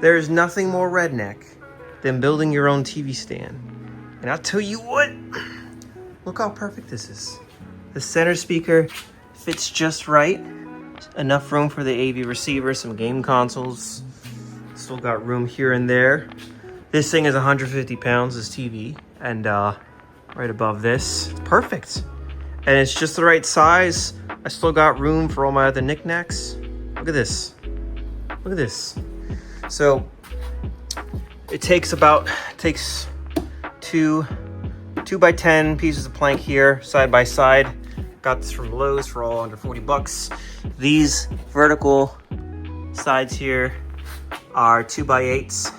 There's nothing more redneck than building your own TV stand. And I'll tell you what, look how perfect this is. The center speaker fits just right. Enough room for the AV receiver, some game consoles. Still got room here and there. This thing is 150 pounds, this TV. And right above this, it's perfect. And it's just the right size. I still got room for all my other knickknacks. Look at this. Look at this. So it takes two 2x10 pieces of plank here, side by side. Got this from Lowe's for all under 40 bucks. These vertical sides here are 2x8s.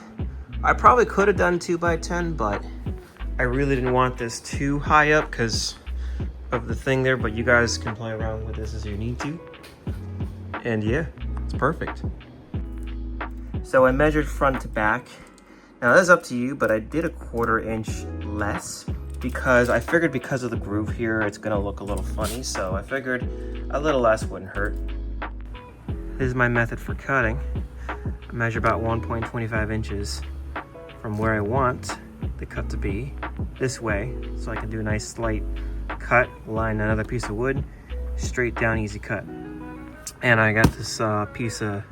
I probably could have done 2x10, but I really didn't want this too high up because of the thing there, but you guys can play around with this as you need to. And yeah, it's perfect. So I measured front to back. Now that's up to you, but I did a 1/4 inch less because I figured because of the groove here, it's gonna look a little funny. So I figured a little less wouldn't hurt. This is my method for cutting. I measure about 1.25 inches from where I want the cut to be this way. So I can do a nice slight cut, line another piece of wood, straight down, easy cut. And I got this piece of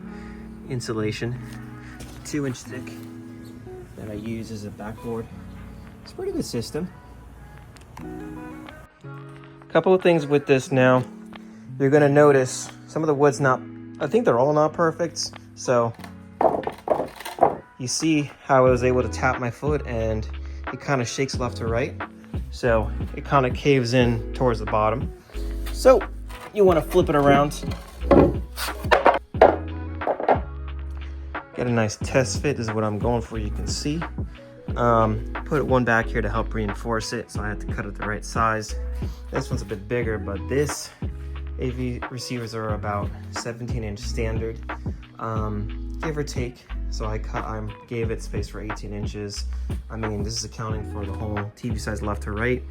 insulation, 2-inch thick, that I use as a backboard. It's a pretty good system. Couple of things with this now. You're gonna notice some of the wood's not, I think they're all not perfect. So you see how I was able to tap my foot and it kind of shakes left to right. So it kind of caves in towards the bottom. So you want to flip it around. Get a nice test fit. This is what I'm going for, you can see. Put one back here to help reinforce it, so I had to cut it the right size. This one's a bit bigger, but this AV receivers are about 17-inch standard, give or take. So I gave it space for 18 inches. I mean, this is accounting for the whole TV size left to right.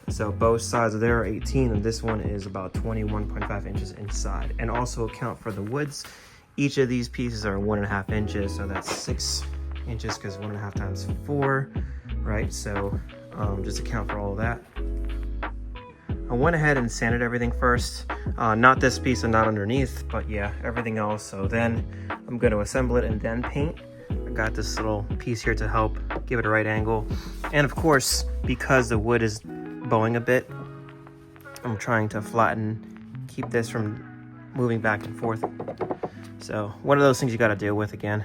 So both sides of there are 18, and this one is about 21.5 inches inside. And also account for the woods. Each of these pieces are 1.5 inches, so that's 6 inches because 1.5 times 4, right? So just account for all of that. I went ahead and sanded everything first. Not this piece and not underneath, but yeah, everything else. So then I'm going to assemble it and then paint. I got this little piece here to help give it a right angle. And of course, because the wood is bowing a bit, I'm trying to flatten, keep this from moving back and forth. So one of those things you got to deal with again.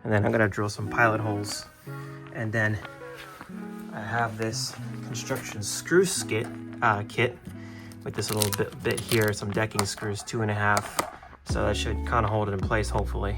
And then I'm going to drill some pilot holes. And then I have this construction screw kit with this little bit here, some decking screws, 2.5. So that should kind of hold it in place, hopefully.